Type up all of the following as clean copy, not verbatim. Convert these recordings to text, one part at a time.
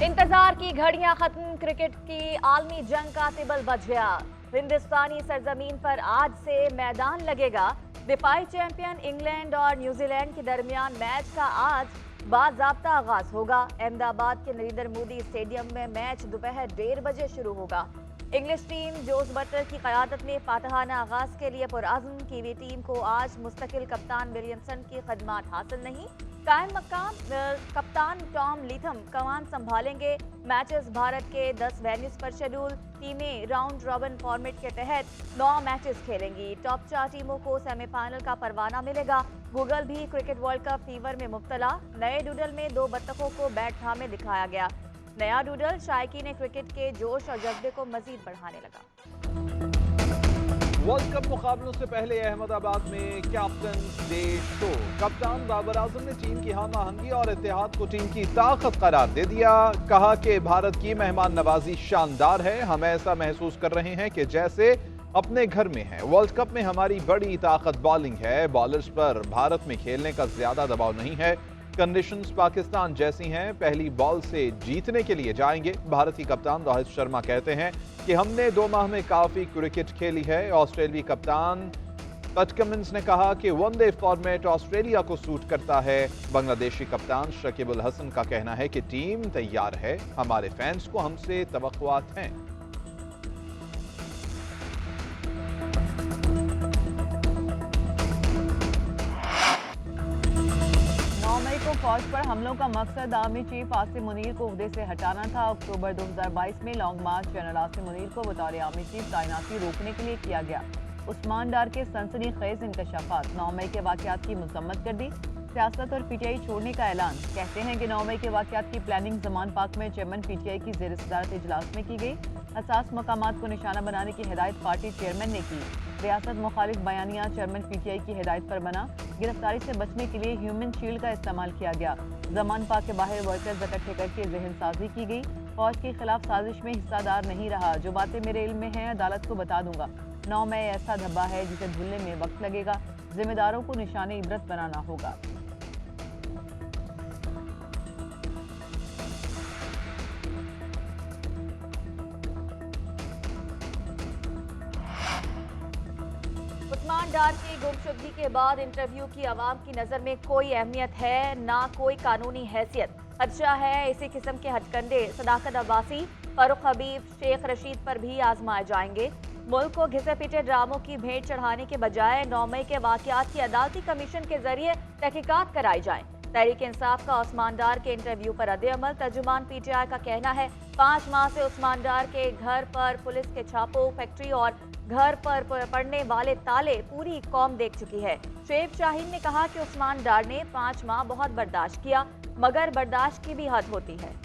इंतजार की घड़ियां खत्म, क्रिकेट की आलमी जंग का तिबल बज गया। हिंदुस्तानी सरजमीन पर आज से मैदान लगेगा। दिफाई चैंपियन इंग्लैंड और न्यूजीलैंड के दरमियान मैच का आज बाज़ाब्ता आगाज होगा। अहमदाबाद के नरेंद्र मोदी स्टेडियम में मैच दोपहर 1:30 बजे शुरू होगा। इंग्लिश टीम जोस बटलर की क़यादत में फातहाना आगाज के लिए पुरअज़्म। कीवी टीम को आज मुस्तकिल कप्तान विलियमसन की खदमात हासिल नहीं। कायम मकाम कप्तान टॉम लीथम कमान संभालेंगे। मैचेस भारत के 10 वेन्यूज पर शेड्यूल। टीमें राउंड रॉबिन फॉर्मेट के तहत 9 मैचेस खेलेंगी। टॉप 4 टीमों को सेमीफाइनल का परवाना मिलेगा। गूगल भी क्रिकेट वर्ल्ड कप फीवर में मुब्तला। नए डूडल में 2 बत्तखों को बैट थामे दिखाया गया। नया डूडल शायकीन क्रिकेट के जोश और जज्बे को मजीद बढ़ाने लगा। वर्ल्ड कप मुकाबलों से पहले अहमदाबाद में कैप्टन्स डे शो। कप्तान बाबर आजम ने टीम की हम आहंगी और इत्तेहाद को टीम की ताकत करार दे दिया। कहा कि भारत की मेहमान नवाजी शानदार है। हम ऐसा महसूस कर रहे हैं कि जैसे अपने घर में है। वर्ल्ड कप में हमारी बड़ी ताकत बॉलिंग है। बॉलर्स पर भारत में खेलने का ज्यादा दबाव नहीं है। कंडीशंस पाकिस्तान जैसी हैं। पहली बॉल से जीतने के लिए जाएंगे। भारतीय कप्तान रोहित शर्मा कहते हैं कि हमने 2 माह में काफी क्रिकेट खेली है। ऑस्ट्रेलियाई कप्तान पैट कमिंस ने कहा कि वनडे फॉर्मेट ऑस्ट्रेलिया को सूट करता है। बांग्लादेशी कप्तान शकीब उल हसन का कहना है कि टीम तैयार है। हमारे फैंस को हमसे तवक्कुआत हैं। 9 मई को फौज पर हमलों का मकसद आर्मी चीफ आसिम मुनीर को ओहदे से हटाना था। अक्टूबर 2022 में लॉन्ग मार्च जनरल आसिम मुनीर को बतौर आर्मी चीफ तैनाती रोकने के लिए किया गया। उस्मान डार के सनसनीखेज इंकशाफात। 9 मई के वाकयात की मजम्मत कर दी। सियासत और पीटीआई छोड़ने का ऐलान। कहते हैं कि 9 मई के वाकयात की प्लानिंग जमान पाक में चेयरमैन पीटीआई की ज़ेर सदारत इजलास में की गई। हसास मकामात को निशाना बनाने की हिदायत पार्टी चेयरमैन ने की। रियासत मुखालिफ बयानिया चेयरमैन पीटीआई की हिदायत पर बना। गिरफ्तारी से बचने के लिए ह्यूमन शील्ड का इस्तेमाल किया गया। जमान पाक के बाहर वर्कर्स इकट्ठे करके जहन साजी की गई। फौज के खिलाफ साजिश में हिस्सादार नहीं रहा। जो बातें मेरे इल्म में हैं अदालत को बता दूंगा। 9 मई ऐसा धब्बा है जिसे धुलने में वक्त लगेगा। जिम्मेदारों को निशाने इबरत बनाना होगा। उस्मान डार की गुमशुदगी के बाद इंटरव्यू की आवाम की नजर में कोई अहमियत है ना कोई कानूनी हैसियत। खदशा है इसी किस्म के हथकंडे सदाकत अब्बासी, फारूक हबीब, शेख रशीद पर भी आजमाए जाएंगे। मुल्क को घिसे पीटे ड्रामों की भेंट चढ़ाने के बजाय 9 मई के वाकयात की अदालती कमीशन के जरिए तहकीकात कराई जाए। तहरीक इंसाफ का उस्मान डार के इंटरव्यू पर रद्द-ए-अमल। तर्जुमान पीटीआई का कहना है 5 माह से उस्मान डार के घर पर पुलिस के छापों, फैक्ट्री और घर पर पड़ने वाले ताले पूरी कौम देख चुकी है। शेख शाहीन ने कहा कि उस्मान डार ने 5 माह बहुत बर्दाश्त किया, मगर बर्दाश्त की भी हद होती है।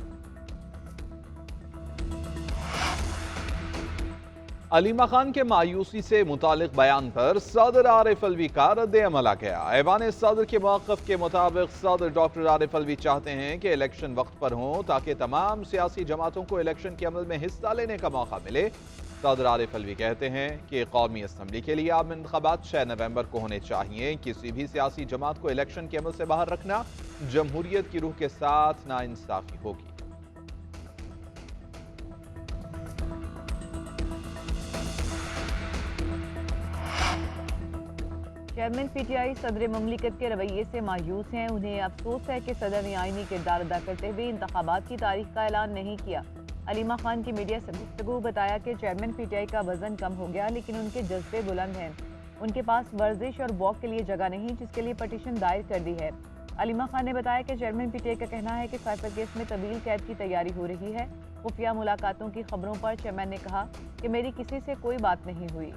अलीमा खान के मायूसी से मुतालिक बयान पर सदर आरिफ अलवी का रद्द-ए-अमल आ गया। ऐवान सदर के मौक़िफ़ के मुताबिक सदर डॉक्टर आरिफ अलवी चाहते हैं कि इलेक्शन वक्त पर हों ताकि तमाम सियासी जमातों को इलेक्शन के अमल में हिस्सा लेने का मौका मिले। सदर आरिफ अलवी कहते हैं कि कौमी असम्बली के लिए आम इंतखाबात 6 नवंबर को होने चाहिए। किसी भी सियासी जमात को इलेक्शन के अमल से बाहर रखना जमहूरियत की रूह के साथ नाइंसाफी होगी। चेयरमैन पीटीआई सदर मुमलिकत के रवैये से मायूस हैं। उन्हें अफसोस है कि सदर ने आईनी किरदार अदा करते हुए इंतखाबात की तारीख का ऐलान नहीं किया। अलीमा खान की मीडिया से गुफ्तगू बताया कि चेयरमैन पीटीआई का वजन कम हो गया लेकिन उनके जज्बे बुलंद हैं। उनके पास वर्जिश और वॉक के लिए जगह नहीं, जिसके लिए पटिशन दायर कर दी है। अलीमा खान ने बताया कि चेयरमैन पीटीआई का कहना है कि साइफर केस में तवील कैद की तैयारी हो रही है। खुफिया मुलाकातों की खबरों पर चेयरमैन ने कहा कि मेरी किसी से कोई बात नहीं हुई।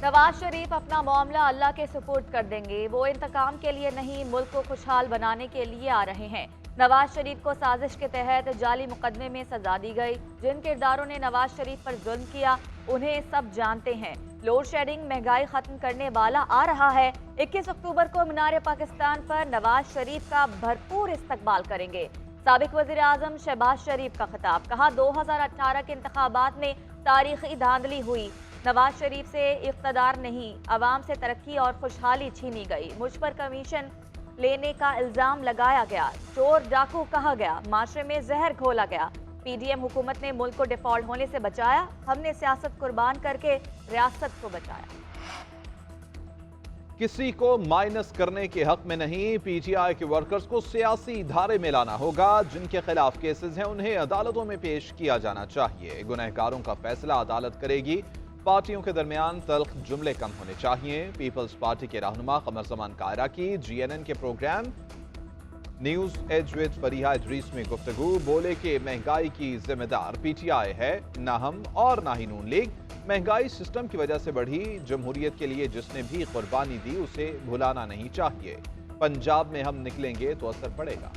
नवाज शरीफ अपना मामला अल्लाह के सुपुर्द कर देंगे। वो इंतकाम के लिए नहीं, मुल्क को खुशहाल बनाने के लिए आ रहे हैं। नवाज शरीफ को साजिश के तहत जाली मुकदमे में सजा दी गई। जिन किरदारों ने नवाज शरीफ पर जुल्म किया उन्हें सब जानते हैं। लोड शेडिंग महंगाई खत्म करने वाला आ रहा है। 21 अक्टूबर को मीनार पाकिस्तान पर नवाज शरीफ का भरपूर इस्तकबाल करेंगे। साबिक वज़ीर आज़म शहबाज शरीफ का खिताब, कहा 2018 के इंतखाबात में तारीखी धांधली हुई, नवाज शरीफ से इख्तदार नहीं, अवाम से तरक्की और खुशहाली छीनी गई, मुझ पर कमीशन लेने का इल्जाम लगाया गया, चोर डाकू कहा गया, माशरे में जहर घोला गया, पीडीएम हुकूमत ने मुल्क को डिफॉल्ट होने से बचाया, हमने सियासत कुर्बान करके रियासत को बचाया। किसी को माइनस करने के हक में नहीं, पीटीआई के वर्कर्स को सियासी धारे में लाना होगा, जिनके खिलाफ केसेस हैं उन्हें अदालतों में पेश किया जाना चाहिए, गुनहगारों का फैसला अदालत करेगी, पार्टियों के दरमियान तल्ख जुमले कम होने चाहिए। पीपल्स पार्टी के रहनुमा कमर जमान कायरा की जीएनएन के programme news edge with Fariha Idrees में गुफ्तगू, बोले कि महंगाई की जिम्मेदार पीटीआई है, ना हम और ना ही नून लीग। महंगाई सिस्टम की वजह से बढ़ी, जमहूरियत के लिए जिसने भी कुर्बानी दी उसे भुलाना नहीं चाहिए। पंजाब में हम निकलेंगे तो असर पड़ेगा।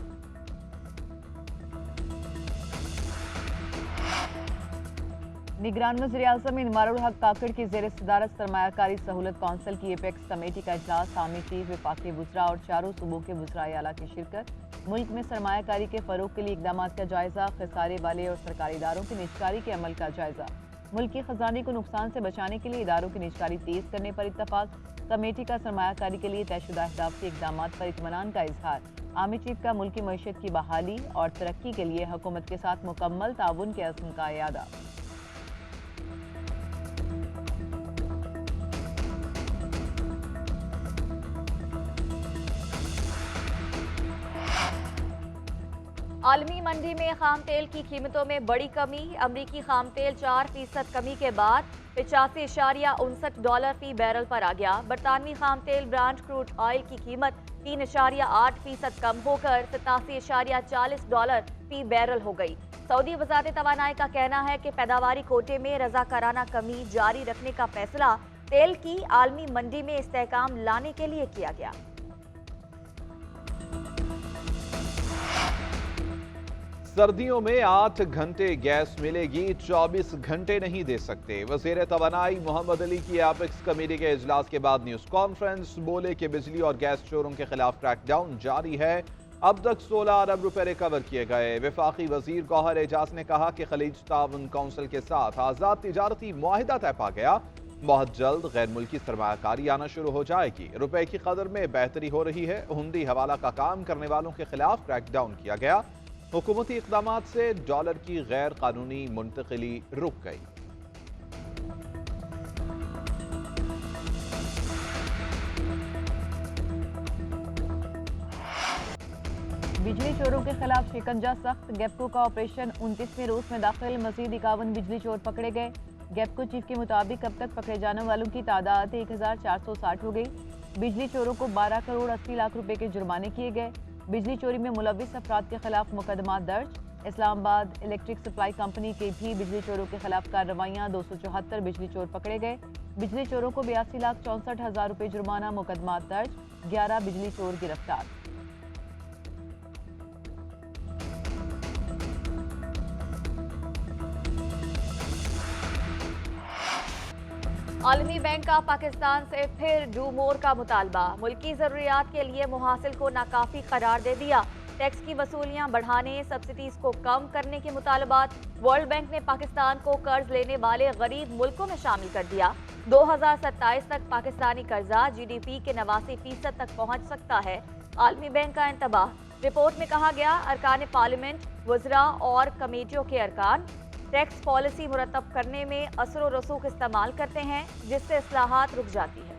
निगरान वज़ीर-ए-आज़म इमारुल हक काकड़ की ज़ेर सदारत सरमायाकारी सहूलत कौंसिल की एपेक्स कमेटी का इजलास, आर्मी चीफ, वफाकी वुज़रा और चारों सूबों के वुज़राए आला की शिरकत। मुल्क में सरमायाकारी के फ़रोग के लिए इक़दामात का जायज़ा, खसारे वाले और सरकारी इदारों की निजकारी के अमल का जायज़ा। मुल्क की खजाने को नुकसान से बचाने के लिए इदारों की निजकारी तेज़ करने पर इत्तफाक। कमेटी का सरमायाकारी के लिए तयशुदा अहदाफ के इक़दामात पर इत्मीनान का इजहार। आर्मी चीफ का मुल्की मईशत की बहाली और तरक्की के लिए हुकूमत के साथ मुकम्मल ताउन के अज़्म का इयादा। आलमी मंडी में खाम तेल की कीमतों में बड़ी कमी, अमरीकी खाम तेल 4% कमी के बाद $85.69 फी बैरल पर आ गया। बरतानवी खाम तेल ब्रांड क्रूड ऑयल की कीमत 3.8% कम होकर $87.40 फी बैरल हो गई। सऊदी वज़ारत तवानाई का कहना है कि पैदावारी कोटे में रजाकाराना कमी जारी रखने का फैसला तेल की आलमी मंडी में इस्तेहकाम लाने के लिए किया गया। सर्दियों में 8 घंटे गैस मिलेगी, 24 घंटे नहीं दे सकते। वज़ीर तवानाई मोहम्मद अली की एपेक्स कमेटी के इजलास के बाद न्यूज कॉन्फ्रेंस, बोले कि बिजली और गैस चोरों के खिलाफ क्रैकडाउन जारी है। अब तक 16 अरब रुपए रिकवर किए गए। वफाकी वजीर गौहर एजाज ने कहा कि खलीज ताउन काउंसिल के साथ आजाद तिजारती मुआहिदा तय पा गया, बहुत जल्द गैर मुल्की सरमायाकारी आना शुरू हो जाएगी। रुपए की कदर में बेहतरी हो रही है। हुंडी हवाला का काम करने वालों के खिलाफ क्रैकडाउन किया गया। हुकूमती इक़दामात से डॉलर की गैर कानूनी मुंतकिली रुक गई। बिजली चोरों के खिलाफ शिकंजा सख्त, गेपको का ऑपरेशन 29वें रोज में दाखिल, मजीद 51 बिजली चोर पकड़े गए। गेपको चीफ के मुताबिक अब तक पकड़े जाने वालों की तादाद 1460 हो गई। बिजली चोरों को 12 करोड़ 80 लाख रुपए के जुर्माने किए गए। बिजली चोरी में मुलविस अफराद के खिलाफ मुकदमा दर्ज। इस्लामाबाद इलेक्ट्रिक सप्लाई कंपनी के भी बिजली चोरों के खिलाफ कार्रवाइयाँ, 274 बिजली चोर पकड़े गए। बिजली चोरों को 82,64,000 रुपए जुर्माना, मुकदमा दर्ज, 11 बिजली चोर गिरफ्तार। आलमी बैंक का पाकिस्तान से फिर डू मोर का मुतालबा, मुल्की जरूरियात के लिए मुहासिल को नाकाफी करार दे दिया। टैक्स की वसूलियां बढ़ाने, सब्सिडीज को कम करने के मुतालबात। वर्ल्ड बैंक ने पाकिस्तान को कर्ज लेने वाले गरीब मुल्कों में शामिल कर दिया। 2027 तक पाकिस्तानी कर्जा GDP के 89% तक पहुंच सकता है। आलमी बैंक का इंतबाह। रिपोर्ट में कहा गया, अरकान पार्लियामेंट, वज़रा और कमेटियों के अरकान टैक्स पॉलिसी मुरतब करने में असर व रसूख इस्तेमाल करते हैं, जिससे इस्लाहात रुक जाती है।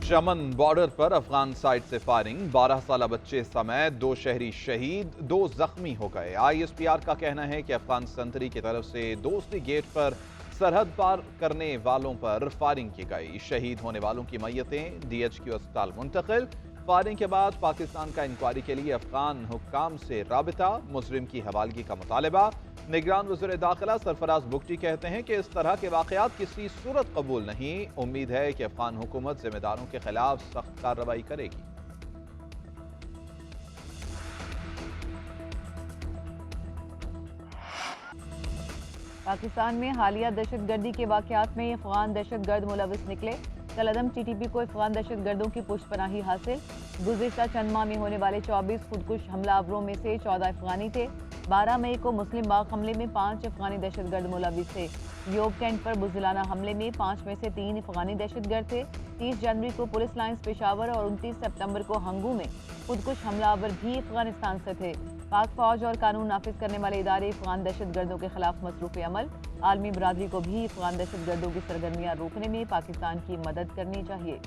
चमन बॉर्डर पर अफगान साइड से फायरिंग, 12 साल बच्चे समेत 2 शहरी शहीद, 2 जख्मी हो गए। ISPR का कहना है कि अफगान संतरी की तरफ से दोस्ती गेट पर सरहद पार करने वालों पर फायरिंग की गई। शहीद होने वालों की मैयतें DHQ अस्पताल मुंतकिल। फायरिंग के बाद पाकिस्तान का इंक्वायरी के लिए अफगान हुक्काम से राबिता, मुजरिम की हवालगी का मुतालबा। निगरान वज़ीर दाखिला सरफराज बुगटी कहते हैं कि इस तरह के वाक़यात किसी सूरत कबूल नहीं। उम्मीद है कि अफगान हुकूमत जिम्मेदारों के खिलाफ सख्त कार्रवाई करेगी। पाकिस्तान में हालिया दहशतगर्दी के वाक़यात में अफगान दहशतगर्द मुलविस निकले। कलअदम टीटीपी को अफगान दहशतगर्दों की पुष्टपनाही हासिल। गुज़िश्ता चंद माह में होने वाले 24 खुदकुश हमलावरों में से 14 अफगानी थे। 12 मई को मुस्लिम बाग हमले में 5 अफगानी दहशतगर्द मुलविस थे। योग कैंट पर बुज़दिलाना हमले में 5 में से 3 अफगानी दहशतगर्द थे। 30 जनवरी को पुलिस लाइन्स पेशावर और 29 सितंबर को हंगू में खुदकुश हमलावर भी अफगानिस्तान से थे। पाक फौज और कानून नाफिज करने वाले इदारे अफगान दहशतगर्दों के खिलाफ मसरूफ़ अमल। आलमी बरादरी को भी अफगान दहशतगर्दों की सरगर्मियाँ रोकने में पाकिस्तान की मदद करनी चाहिए।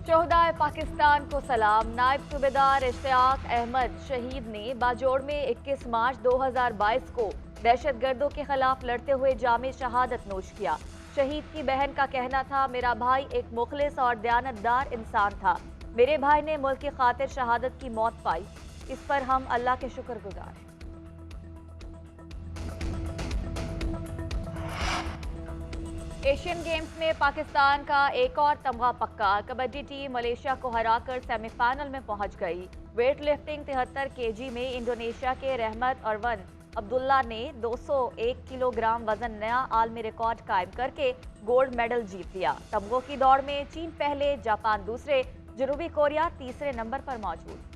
शोहदाए पाकिस्तान को सलाम। नायब सूबेदार इश्तियाक अहमद शहीद ने बाजोड़ में 21 मार्च 2022 को दहशतगर्दों के खिलाफ लड़ते हुए जामे शहादत नोश किया। शहीद की बहन का कहना था, मेरा भाई एक मुखलिस और दयानतदार इंसान था। मेरे भाई ने मुल्क की खातिर शहादत की मौत पाई। इस पर हम अल्लाह के शुक्रगुजार हैं। एशियन गेम्स में पाकिस्तान का एक और तमगा पक्का। कबड्डी टीम मलेशिया को हराकर सेमीफाइनल में पहुंच गई। वेट लिफ्टिंग 73 केजी में इंडोनेशिया के रहमत अरवन अब्दुल्ला ने 201 किलोग्राम वजन नया आलमी रिकॉर्ड कायम करके गोल्ड मेडल जीत लिया। तमगों की दौड़ में चीन पहले, जापान दूसरे, जनूबी कोरिया तीसरे नंबर पर मौजूद।